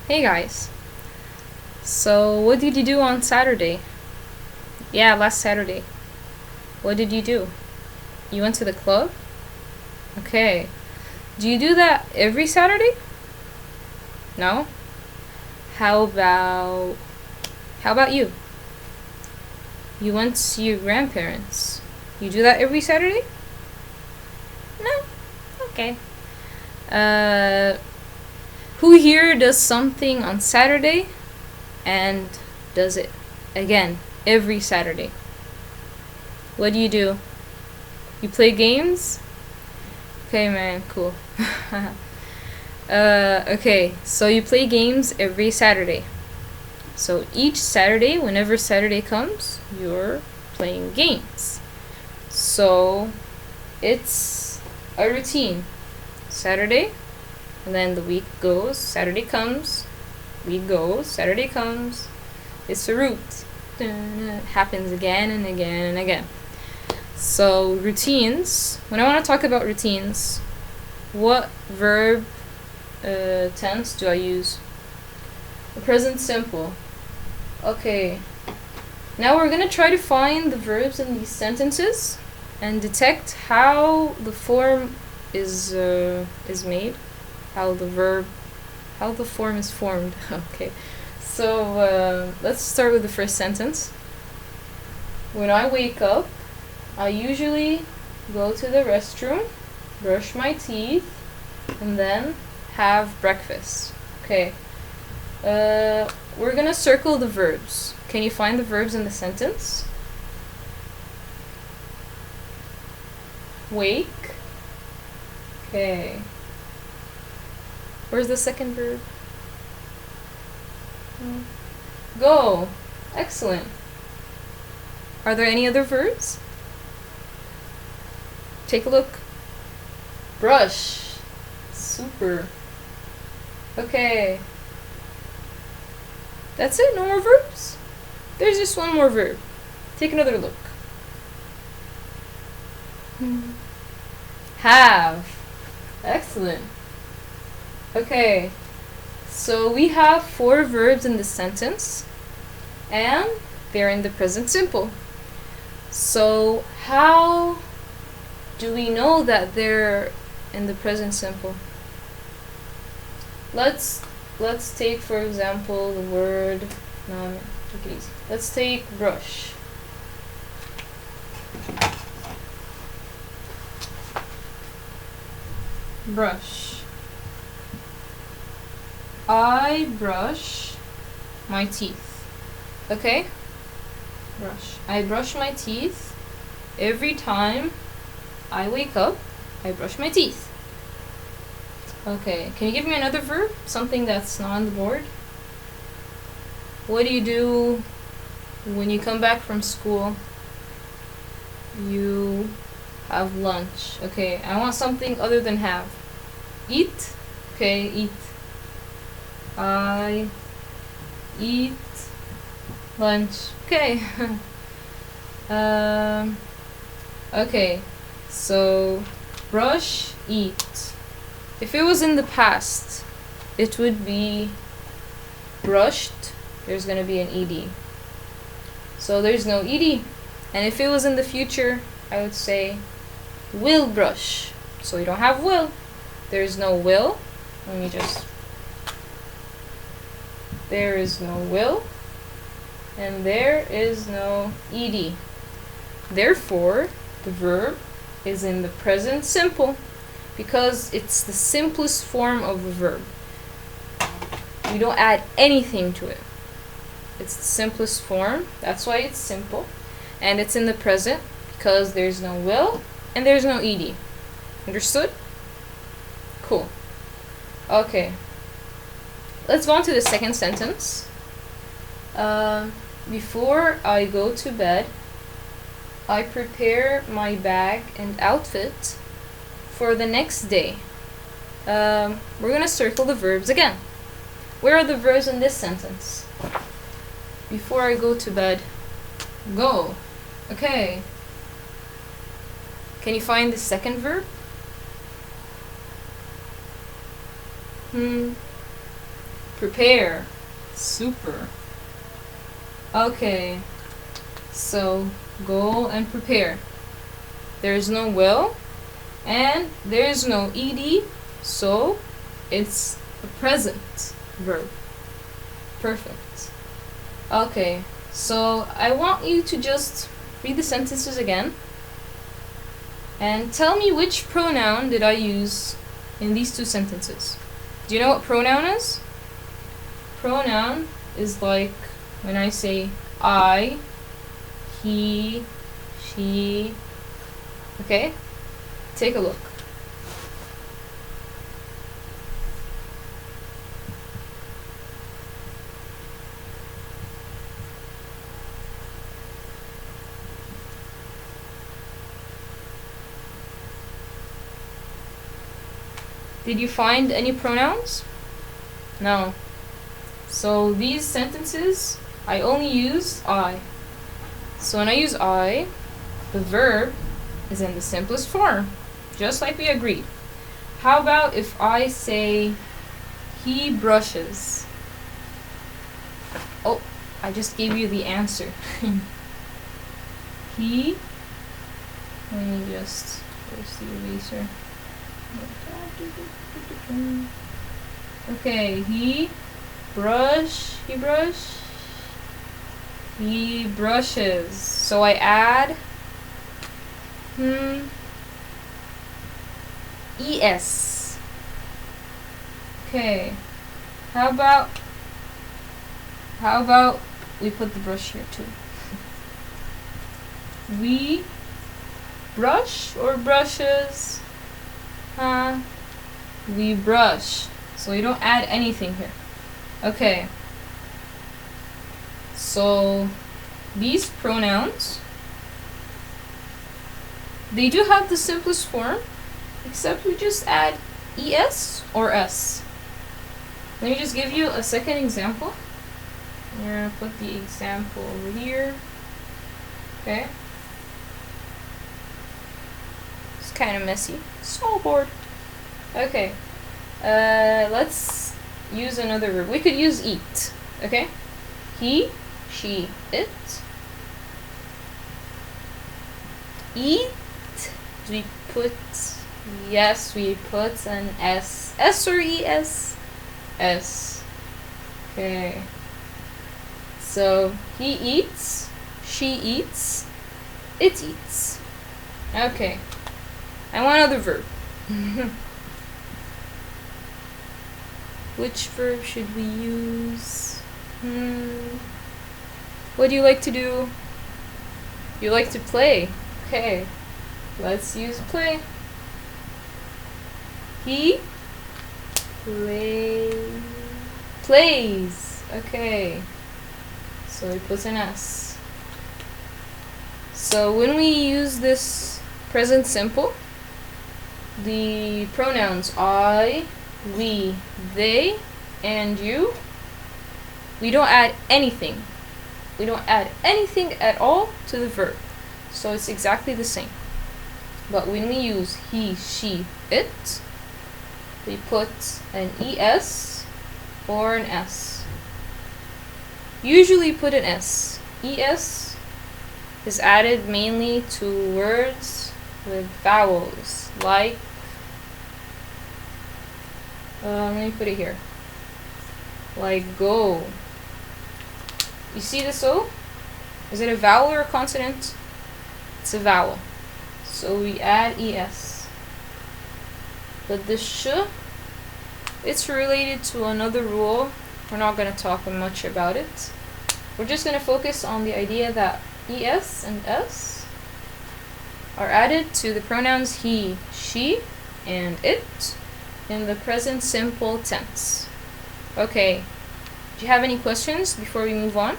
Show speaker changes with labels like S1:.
S1: Hey guys. So, what did you do on Saturday? Yeah, last Saturday. What did you do? You went to the club? Okay. Do you do that every Saturday? No? How about how about you? You went to see your grandparents. You do that every Saturday? No? Okay. Uh who here does something on Saturday and does it again every Saturday? What do? You play games? Okay, man, cool. Okay, so you play games every Saturday. So each Saturday, whenever Saturday comes, you're playing games. So it's a routine. Saturday, and then the week goes, Saturday comes, week goes, Saturday comes. It's a route. It happens again and again and again. So routines, when I want to talk about routines, what verb tense do I use? The present simple. Okay. Now we're going to try to find the verbs in these sentences and detect how the form is made, how the form is formed. Okay. So let's start with the first sentence. When I wake up, I usually go to the restroom, brush my teeth, and then have breakfast. Okay. We're gonna circle the verbs. Can you find the verbs in the sentence? Wake. Okay. Where's the second verb? Go. Excellent. Are there any other verbs? Take a look. Brush. Super. Okay. That's it? No more verbs? There's just one more verb. Take another look. Have. Excellent. Okay. So we have 4 verbs in this sentence, and they're in the present simple. So how do we know that they're in the present simple? Let's take, for example, the word. No, take it easy. Let's take brush. Brush. I brush my teeth. Okay? Brush. I brush my teeth every time I wake up. I brush my teeth. Okay, can you give me another verb? Something that's not on the board? What do you do when you come back from school? You have lunch. Okay, I want something other than have. Eat? Okay, eat. I eat lunch. Okay. Okay, so brush, eat. If it was in the past, it would be brushed. There's gonna be an ed. So there's no ed. And if it was in the future, I would say will brush. So you don't have will. There's no will. Let me just. There is no will. And there is no ed. Therefore, the verb is in the present simple, because it's the simplest form of a verb. We don't add anything to it. It's the simplest form. That's why it's simple. And it's in the present because there's no will and there's no ed. Understood? Cool. Okay. Let's go on to the second sentence. Before I go to bed, I prepare my bag and outfit for the next day. We're gonna circle the verbs again. Where are the verbs in this sentence? Before I go to bed. Go. Okay. Can you find the second verb? Prepare. Super. Okay. So go and prepare. There's no will and there's no ed, so it's a present verb. Perfect. Okay, so I want you to just read the sentences again and tell me which pronoun did I use in these two sentences. Do you know what pronoun is? Pronoun is like when I say I, he, she. Okay? Take a look. Did you find any pronouns? No. So these sentences, I only use I. So when I use I, the verb is in the simplest form, just like we agreed. How about if I say he brushes? Oh, I just gave you the answer. He, let me just, where's the eraser? Okay, he brushes. So I add es. Okay. How about we put the brush here too? We brush or brushes? We brush. So you don't add anything here. Okay. So these pronouns, they do have the simplest form, except we just add es or s. Let me just give you a second example. I'm gonna put the example over here. Okay. It's kind of messy. Small board. Okay. Let's use another verb. We could use eat. Okay. He, she, it. Eat. We put, yes, we put an s. S or es? S. Okay. So he eats, she eats, it eats. Okay. I want another verb. Which verb should we use? What do you like to do? You like to play. Okay. Let's use play. He plays. Okay. So he puts an S. So when we use this present simple, the pronouns I, we, they, and you, we don't add anything. We don't add anything at all to the verb. So it's exactly the same. But when we use he, she, it, we put an es or an s. Usually put an s. Es is added mainly to words with vowels, like, let me put it here, like go. You see this O? Is it a vowel or a consonant? It's a vowel. So we add es. But the sh, it's related to another rule. We're not going to talk much about it. We're just going to focus on the idea that es and s are added to the pronouns he, she, and it in the present simple tense. Okay. Do you have any questions before we move on?